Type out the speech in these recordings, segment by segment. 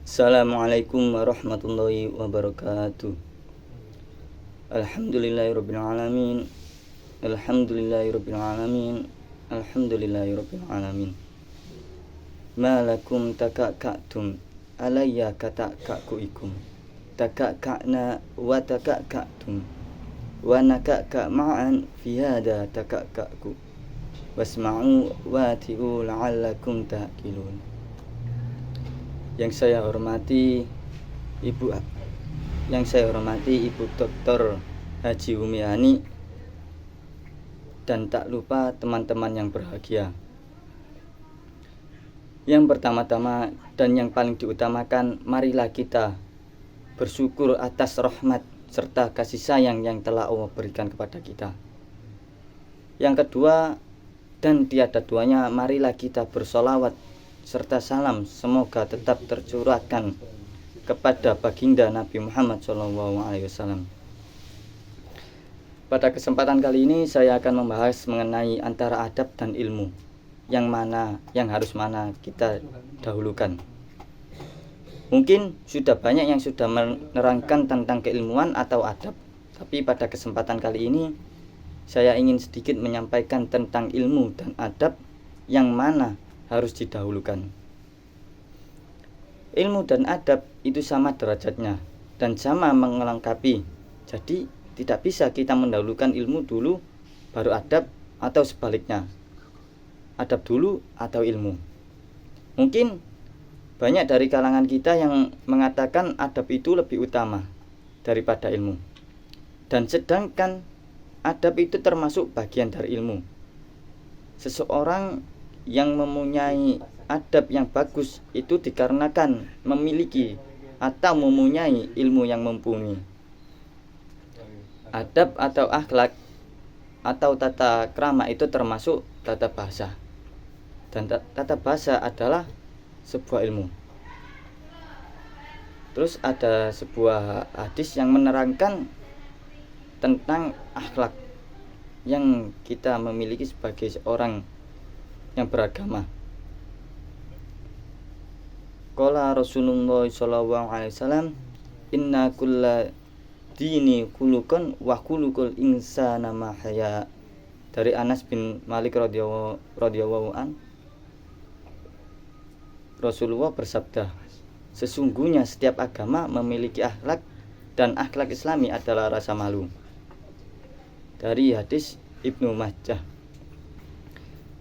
Assalamualaikum warahmatullahi wabarakatuh. Alhamdulillahirabbil alamin. Alhamdulillahirabbil alamin. Alhamdulillahirabbil alamin. Malakum takakaktum alayya katakkakuikum. Takakka'na wa takakka'tum. Wa nakakka ma'an fi hada takakkaku. Wasma'u wati'u la'allakum ta'qilun. Yang saya hormati Ibu Dr. Haji Umiani, dan tak lupa teman-teman yang berbahagia. Yang pertama-tama dan yang paling diutamakan, marilah kita bersyukur atas rahmat serta kasih sayang yang telah Allah berikan kepada kita. Yang kedua dan tiada duanya, marilah kita bersolawat serta salam semoga tetap tercurahkan kepada baginda Nabi Muhammad SAW. Pada kesempatan kali ini saya akan membahas mengenai antara adab dan ilmu, yang harus kita dahulukan. Mungkin sudah banyak yang sudah menerangkan tentang keilmuan atau adab, tapi pada kesempatan kali ini saya ingin sedikit menyampaikan tentang ilmu dan adab yang mana harus didahulukan. Ilmu dan adab itu sama derajatnya dan sama melengkapi. Jadi tidak bisa kita mendahulukan ilmu dulu baru adab, atau sebaliknya, adab dulu atau ilmu. Mungkin banyak dari kalangan kita yang mengatakan adab itu lebih utama daripada ilmu, dan sedangkan adab itu termasuk bagian dari ilmu. Seseorang yang mempunyai adab yang bagus itu dikarenakan memiliki atau mempunyai ilmu yang mumpuni. Adab atau akhlak atau tata krama itu termasuk tata bahasa, dan tata bahasa adalah sebuah ilmu. Terus ada sebuah hadis yang menerangkan tentang akhlak yang kita memiliki sebagai seorang yang beragama. Qala Rasulullah sallallahu alaihi wasallam, inna kulla dini khuluqan wa khuluqul insana ma haya. Dari Anas bin Malik radhiyallahu an, Rasulullah bersabda, sesungguhnya setiap agama memiliki akhlak, dan akhlak Islami adalah rasa malu. Dari hadis Ibnu Majah.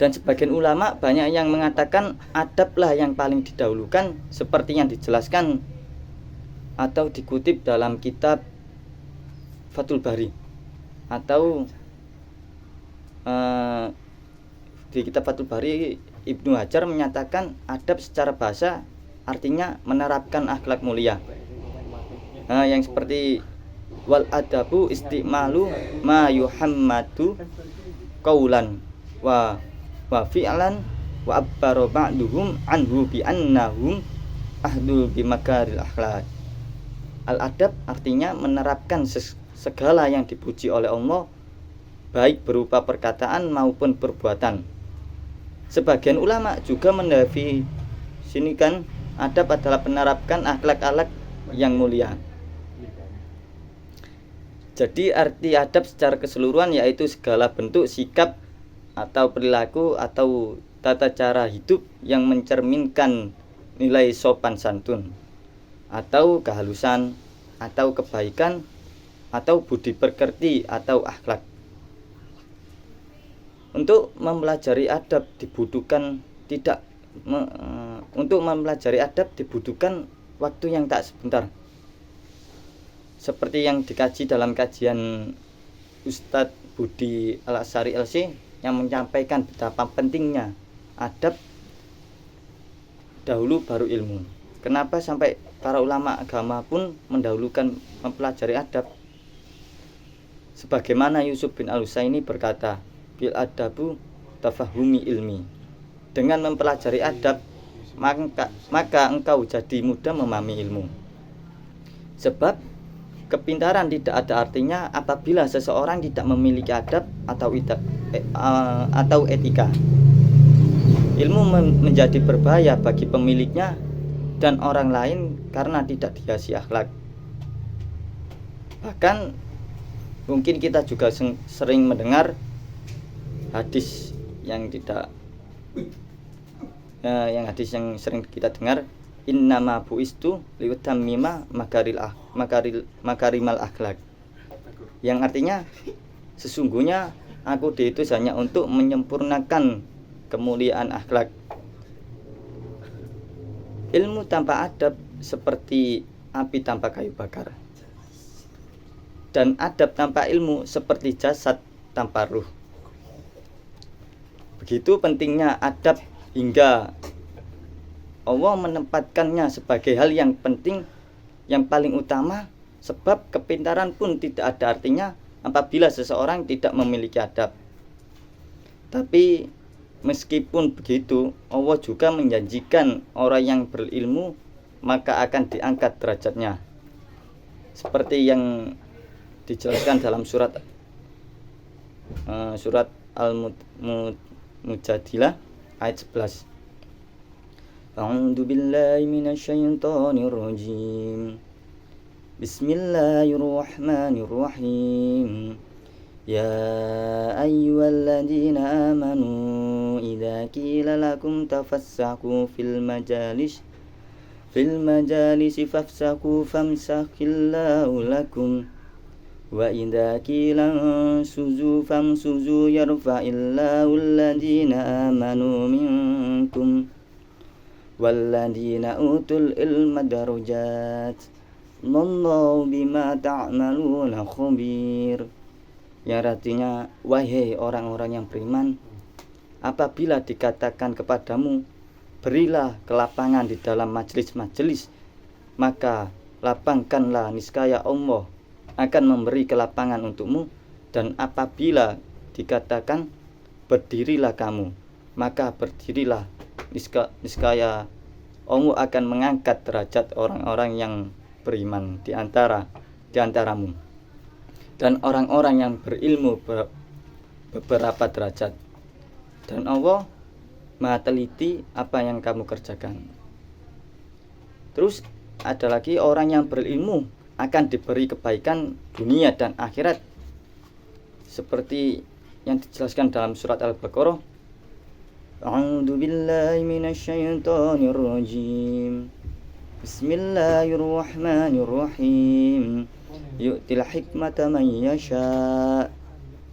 Dan sebagian ulama banyak yang mengatakan adablah yang paling didahulukan, seperti yang dijelaskan atau dikutip dalam kitab Fathul Bari, atau di kitab Fathul Bari Ibnu Hajar menyatakan adab secara bahasa artinya menerapkan akhlak mulia. Yang seperti wal adabu istimalu ma yuhammadu qaulan wa fi'lan wa abbara ba'duhum anhu bi annahum ahdul bi makaril akhlak. Al-adab artinya menerapkan segala yang dipuji oleh Allah, baik berupa perkataan maupun perbuatan. Sebagian ulama juga mendefinisikan adab adalah menerapkan akhlak-akhlak yang mulia. Jadi arti adab secara keseluruhan yaitu segala bentuk sikap atau perilaku atau tata cara hidup yang mencerminkan nilai sopan santun atau kehalusan atau kebaikan atau budi pekerti atau akhlak. Untuk mempelajari adab dibutuhkan waktu yang tak sebentar. Seperti yang dikaji dalam kajian Ustadz Budi Al-Asyari LC yang menyampaikan betapa pentingnya adab dahulu baru ilmu. Kenapa sampai para ulama agama pun mendahulukan mempelajari adab? Sebagaimana Yusuf bin Al-Husaini berkata, bil adabu tafahumi ilmi. Dengan mempelajari adab maka engkau jadi mudah memahami ilmu. Sebab kepintaran tidak ada artinya apabila seseorang tidak memiliki adab atau etika. Ilmu menjadi berbahaya bagi pemiliknya dan orang lain karena tidak dihiasi akhlak. Bahkan mungkin kita juga sering mendengar hadis yang yang sering kita dengar, innama buistu liutammima makarimal akhlak, yang artinya sesungguhnya aku diutus hanya untuk menyempurnakan kemuliaan akhlak. Ilmu tanpa adab seperti api tanpa kayu bakar, dan adab tanpa ilmu seperti jasad tanpa ruh. Begitu pentingnya adab hingga Allah menempatkannya sebagai hal yang penting, yang paling utama, sebab kepintaran pun tidak ada artinya apabila seseorang tidak memiliki adab. Tapi meskipun begitu, Allah juga menjanjikan orang yang berilmu maka akan diangkat derajatnya, seperti yang dijelaskan dalam surat Al-Mujadilah ayat 11. A'udzu billahi minasyaitonir rajim. Bismillahirrahmanirrahim. Ya ayyuhalladzina amanu idza qila lakum tafassahu fil majalisi fafsahu famsahillahu lakum wa idza qila suzu famsuzu yarfa'illahu alladzina amanu minkum walladzina utul ilma darajat wallahu bima ta'maluna khabir. Yang artinya, wahai orang-orang yang beriman, apabila dikatakan kepadamu berilah kelapangan di dalam majelis-majelis, maka lapangkanlah, niscaya Allah akan memberi kelapangan untukmu. Dan apabila dikatakan berdirilah kamu, maka berdirilah, niscaya Allah akan mengangkat derajat orang-orang yang beriman di antaramu, dan orang-orang yang berilmu beberapa derajat. Dan Allah Maha teliti apa yang kamu kerjakan. Terus ada lagi, orang yang berilmu akan diberi kebaikan dunia dan akhirat, seperti yang dijelaskan dalam surat Al-Baqarah. A'udzu billahi minasyaitonir rajim. Bismillahirrahmanirrahim. Yu'til hikmata man yasha'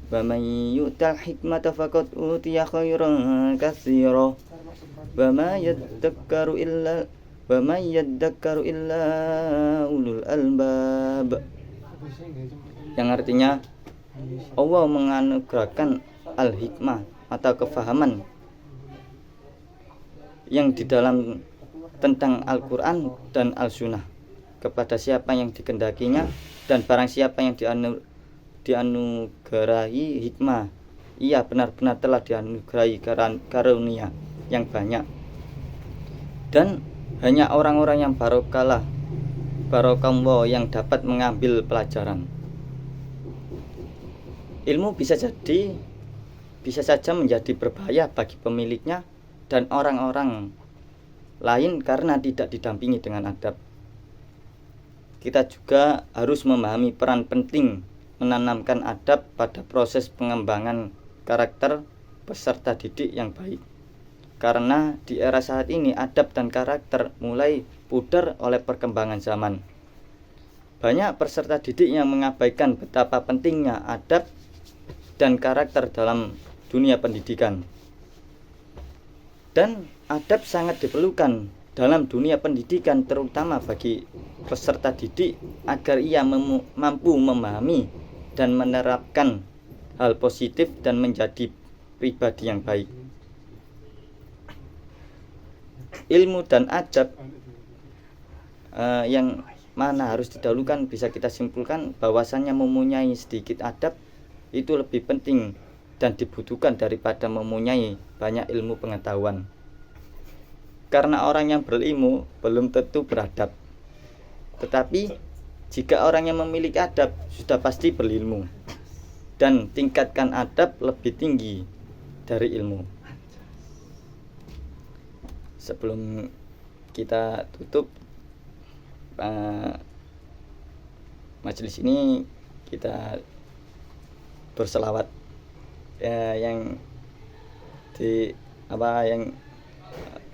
wa man yu'tal hikmata faqad utiya khairan katsira wa ma yadhakkaru illa ulul albab. Yang artinya, Allah menganugerahkan al-hikmah atau kefahaman yang di dalam tentang Al-Quran dan Al-Sunnah kepada siapa yang dikehendakinya, dan barang siapa yang dianugerahi hikmah, ia benar-benar telah dianugerahi karunia yang banyak. Dan hanya orang-orang yang barokallah yang dapat mengambil pelajaran. Ilmu bisa saja menjadi berbahaya bagi pemiliknya dan orang-orang lain karena tidak didampingi dengan adab. Kita juga harus memahami peran penting menanamkan adab pada proses pengembangan karakter peserta didik yang baik. Karena di era saat ini adab dan karakter mulai pudar oleh perkembangan zaman. Banyak peserta didik yang mengabaikan betapa pentingnya adab dan karakter dalam dunia pendidikan. Dan adab sangat diperlukan dalam dunia pendidikan, terutama bagi peserta didik agar ia mampu memahami dan menerapkan hal positif dan menjadi pribadi yang baik. Ilmu dan adab yang mana harus didahulukan, bisa kita simpulkan bahwasannya mempunyai sedikit adab itu lebih penting dan dibutuhkan daripada mempunyai banyak ilmu pengetahuan. Karena orang yang berilmu belum tentu beradab, tetapi jika orang yang memiliki adab sudah pasti berilmu, dan tingkatkan adab lebih tinggi dari ilmu. Sebelum kita tutup majelis ini, kita berselawat yang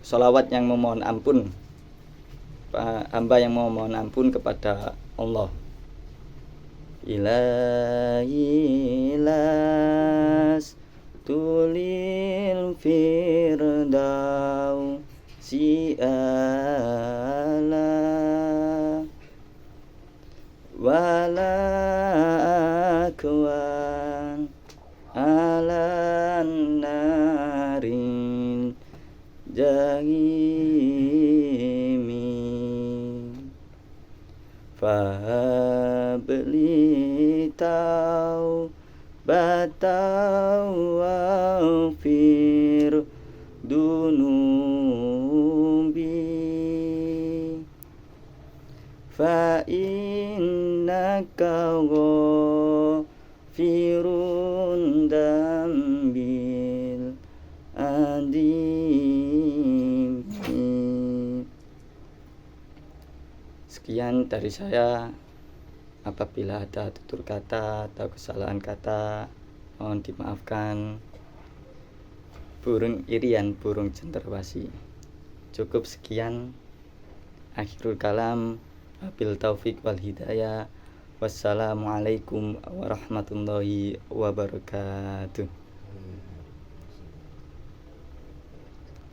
sholawat yang memohon ampun, hamba yang memohon ampun kepada Allah. Ilahi las tulil firdausi ala wala akwan ala narin jahimi fahabli taubatau wafir dunubi fa innaka ghafirun dambil adim. Sekian dari saya. Apabila ada tutur kata atau kesalahan kata, mohon dimaafkan. Burung irian, burung cenderawasih. Cukup sekian. Akhirul kalam. Wabil taufik wal hidayah. Wassalamualaikum warahmatullahi wabarakatuh.